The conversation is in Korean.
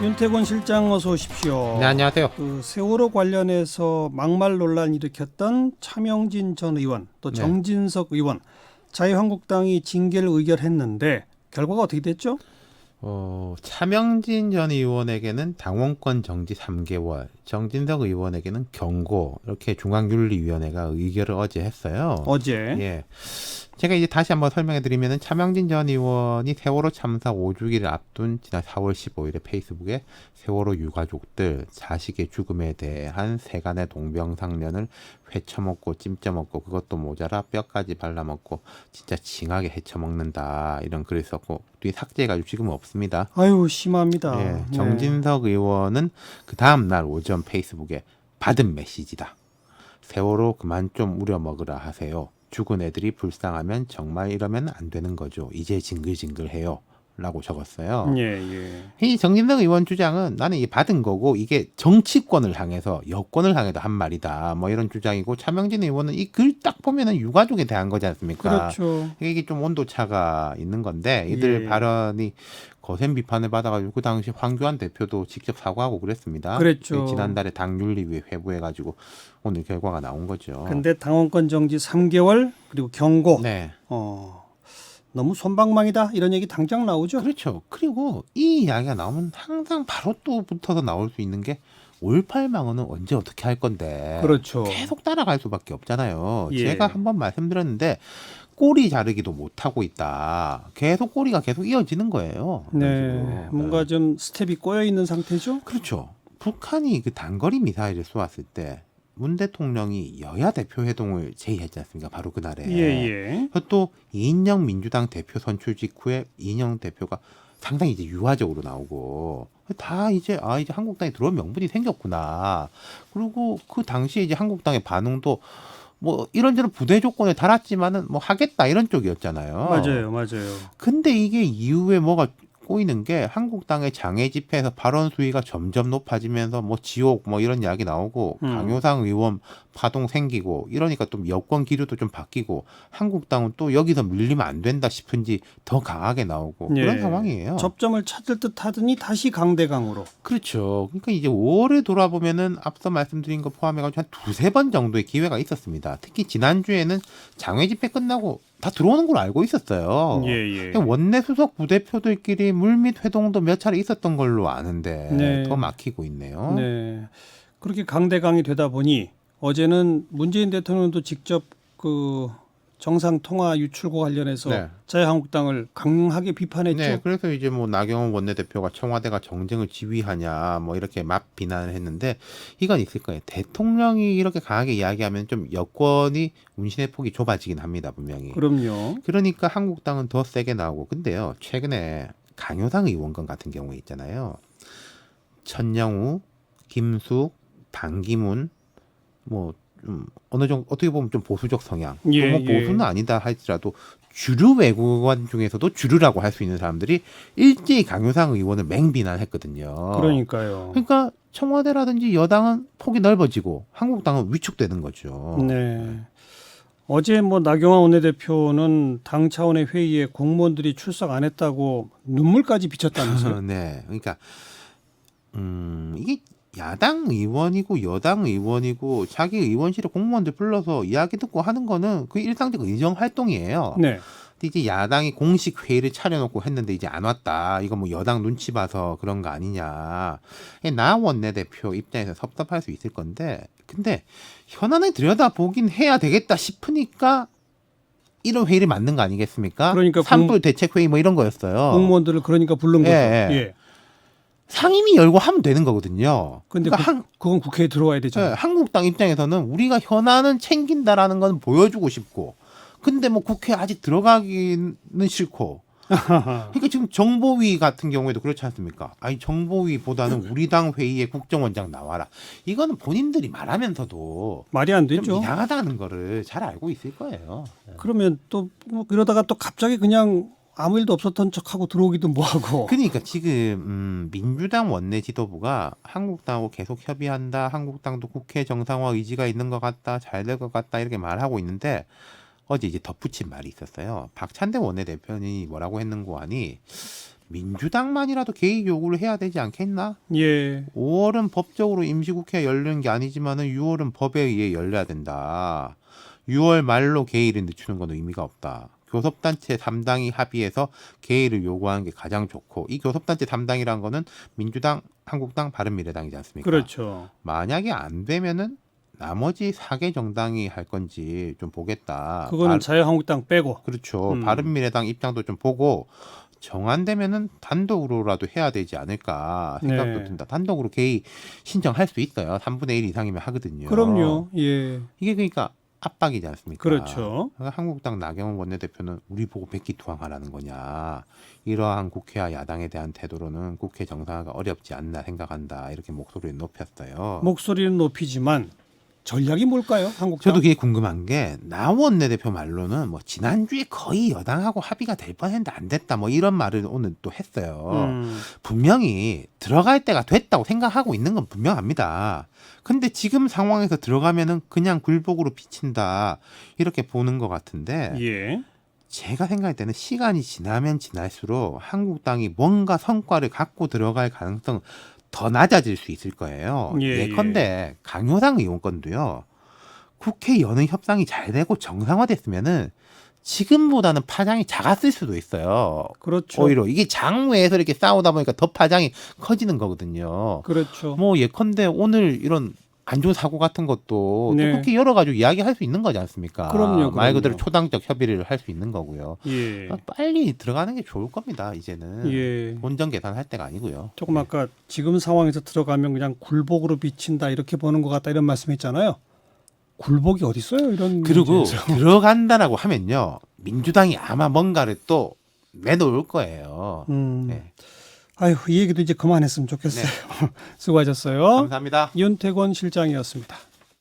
윤태곤 실장 어서 오십시오. 네, 안녕하세요. 세월호 관련해서 막말 논란 일으켰던 차명진 전 의원 또 정진석 의원 자유한국당이 징계를 의결했는데 결과가 어떻게 됐죠? 차명진 전 의원에게는 당원권 정지 3개월, 정진석 의원에게는 경고, 이렇게 중앙윤리위원회가 의결을 어제 했어요. 어제. 예. 제가 이제 다시 한번 설명해 드리면은 차명진 전 의원이 세월호 참사 5주기를 앞둔 지난 4월 15일에 페이스북에 세월호 유가족들 자식의 죽음에 대한 세간의 동병상련을 회쳐먹고 찜쪄먹고 그것도 모자라 뼈까지 발라먹고 진짜 징하게 헤쳐먹는다 이런 글을 썼고 뒤에 삭제해가지고 지금은 없습니다. 아유 심합니다. 예, 정진석 의원은 그 다음 날 오전 페이스북에 받은 메시지다. 세월호 그만 좀 우려먹으라 하세요. 죽은 애들이 불쌍하면 정말 이러면 안 되는 거죠. 이제 징글징글해요. 라고 적었어요. 예. 이 정진석 의원 주장은 나는 이게 받은 거고 이게 정치권을 향해서 여권을 향해서 한 말이다. 뭐 이런 주장이고 차명진 의원은 이 글 딱 보면은 유가족에 대한 거지 않습니까? 그렇죠. 이게 좀 온도차가 있는 건데 이들 발언이 거센 비판을 받아가지고 그 당시 황교안 대표도 직접 사과하고 그랬습니다. 그랬죠. 지난달에 당윤리위에 회부해가지고 오늘 결과가 나온 거죠. 근데 당원권 정지 3개월 그리고 경고. 네. 너무 솜방망이다 이런 얘기 당장 나오죠. 그렇죠. 그리고 이 이야기가 나오면 항상 바로 또 붙어서 나올 수 있는 게 5.18망언은 언제 어떻게 할 건데 그렇죠. 계속 따라갈 수밖에 없잖아요. 예. 제가 한번 말씀드렸는데 꼬리 자르기도 못하고 있다. 계속 꼬리가 계속 이어지는 거예요. 네, 뭔가 좀 스텝이 꼬여 있는 상태죠. 그렇죠. 북한이 그 단거리 미사일을 쏘았을 때 문 대통령이 여야 대표 회동을 제의했지 않습니까? 바로 그날에. 예. 또 이인영 민주당 대표 선출 직후에 이인영 대표가 상당히 이제 유화적으로 나오고 다 이제 이제 한국당에 들어올 명분이 생겼구나. 그리고 그 당시에 이제 한국당의 반응도 뭐 이런저런 부대 조건에 달았지만은 뭐 하겠다 이런 쪽이었잖아요. 맞아요. 근데 이게 이후에 뭐가 꼬이는 게 한국당의 장애 집회에서 발언 수위가 점점 높아지면서 뭐 지옥 뭐 이런 이야기 나오고 강효상 의원 파동 생기고 이러니까 또 여권 기류도 좀 바뀌고 한국당은 또 여기서 밀리면 안 된다 싶은지 더 강하게 나오고 그런 상황이에요. 접점을 찾을 듯 하더니 다시 강대강으로. 그렇죠. 그러니까 이제 5월에 돌아보면은 앞서 말씀드린 거 포함해가지고 한 두세 번 정도의 기회가 있었습니다. 특히 지난주에는 장외 집회 끝나고 다 들어오는 걸 알고 있었어요. 원내 수석 부대표들끼리 물밑 회동도 몇 차례 있었던 걸로 아는데 더 막히고 있네요. 네. 그렇게 강대강이 되다 보니 어제는 문재인 대통령도 직접 그 정상통화 유출과 관련해서 자유한국당을 강하게 비판했죠. 네, 그래서 이제 뭐 나경원 원내대표가 청와대가 정쟁을 지휘하냐 뭐 이렇게 막 비난을 했는데 이건 있을 거예요. 대통령이 이렇게 강하게 이야기하면 좀 여권이 운신의 폭이 좁아지긴 합니다, 분명히. 그럼요. 그러니까 한국당은 더 세게 나오고 근데요. 최근에 강효상 의원건 같은 경우에 있잖아요. 천영우, 김숙, 반기문 뭐 좀 어느 정도 어떻게 보면 좀 보수적 성향, 또 뭐 보수는 아니다 할지라도 주류 외국어관 중에서도 주류라고 할 수 있는 사람들이 일제히 강효상 의원을 맹비난했거든요. 그러니까 청와대라든지 여당은 폭이 넓어지고 한국당은 위축되는 거죠. 네. 어제 뭐 나경원 원내대표는 당 차원의 회의에 공무원들이 출석 안 했다고 눈물까지 비쳤다면서요? 네, 그러니까 이게 야당 의원이고 여당 의원이고 자기 의원실에 공무원들 불러서 이야기 듣고 하는 거는 그 일상적 의정 활동이에요. 네. 근데 이제 야당이 공식 회의를 차려놓고 했는데 이제 안 왔다. 이거 뭐 여당 눈치 봐서 그런 거 아니냐. 나 원내대표 입장에서 섭섭할 수 있을 건데, 근데 현안을 들여다보긴 해야 되겠다 싶으니까 이런 회의를 만든 거 아니겠습니까? 그러니까 산불 대책 회의 뭐 이런 거였어요. 공무원들을 그러니까 부른 거죠. 상임위 열고 하면 되는 거거든요. 근데 그건 국회에 들어와야 되잖아요. 한국당 입장에서는 우리가 현안은 챙긴다라는 건 보여주고 싶고, 근데 뭐 국회에 아직 들어가기는 싫고. 그러니까 지금 정보위 같은 경우에도 그렇지 않습니까? 아니 정보위보다는 우리 당 회의에 국정원장 나와라. 이거는 본인들이 말하면서도 말이 안 되죠. 좀 이상하다는 거를 잘 알고 있을 거예요. 그러면 또 그러다가 또 갑자기 그냥 아무 일도 없었던 척하고 들어오기도 뭐하고. 그러니까 지금 민주당 원내 지도부가 한국당하고 계속 협의한다. 한국당도 국회 정상화 의지가 있는 것 같다. 잘 될 것 같다. 이렇게 말하고 있는데 어제 이제 덧붙인 말이 있었어요. 박찬대 원내대표는 뭐라고 했는고 하니 민주당만이라도 개의 요구를 해야 되지 않겠나? 예. 5월은 법적으로 임시국회가 열리는 게 아니지만은 6월은 법에 의해 열려야 된다. 6월 말로 개의를 늦추는 건 의미가 없다. 교섭단체 3당이 합의해서 개의를 요구하는 게 가장 좋고, 이 교섭단체 3당이라는 거는 민주당, 한국당, 바른미래당이지 않습니까? 그렇죠. 만약에 안 되면은 나머지 4개 정당이 할 건지 좀 보겠다. 그거는 자유한국당 빼고. 그렇죠. 바른미래당 입장도 좀 보고 정 안 되면은 단독으로라도 해야 되지 않을까 생각도 네. 든다. 단독으로 개의 신청할 수 있어요. 3분의 1 이상이면 하거든요. 그럼요. 예. 이게 그러니까 압박이지 않습니까? 그렇죠. 그러니까 한국당 나경원 원내대표는 우리 보고 백기투항하라는 거냐. 이러한 국회와 야당에 대한 태도로는 국회 정상화가 어렵지 않나 생각한다. 이렇게 목소리를 높였어요. 목소리는 높이지만 전략이 뭘까요? 한국당? 저도 그게 궁금한 게 나 원내대표 말로는 뭐 지난주에 거의 여당하고 합의가 될 뻔했는데 안 됐다 뭐 이런 말을 오늘 또 했어요. 분명히 들어갈 때가 됐다고 생각하고 있는 건 분명합니다. 근데 지금 상황에서 들어가면은 그냥 굴복으로 비친다 이렇게 보는 것 같은데 예. 제가 생각할 때는 시간이 지나면 지날수록 한국당이 뭔가 성과를 갖고 들어갈 가능성 더 낮아질 수 있을 거예요. 예, 예컨대 강효상 의원 건도요. 국회 여는 협상이 잘 되고 정상화됐으면은 지금보다는 파장이 작았을 수도 있어요. 그렇죠. 오히려 이게 장외에서 이렇게 싸우다 보니까 더 파장이 커지는 거거든요. 그렇죠. 뭐 예컨대 오늘 이런 안 좋은 사고 같은 것도 네. 또 국회 열어가지고 이야기할 수 있는 거지 않습니까? 그럼요. 말 그대로 초당적 협의를 할 수 있는 거고요. 예. 빨리 들어가는 게 좋을 겁니다. 이제는 예. 본전 계산할 때가 아니고요. 조금 아까 지금 상황에서 들어가면 그냥 굴복으로 비친다 이렇게 보는 것 같다 이런 말씀했잖아요. 굴복이 어디 있어요? 이런 그리고 문제에서. 들어간다라고 하면요. 민주당이 아마 뭔가를 또 내놓을 거예요. 네. 아유, 이 얘기도 이제 그만했으면 좋겠어요. 수고하셨어요. 감사합니다. 윤태권 실장이었습니다.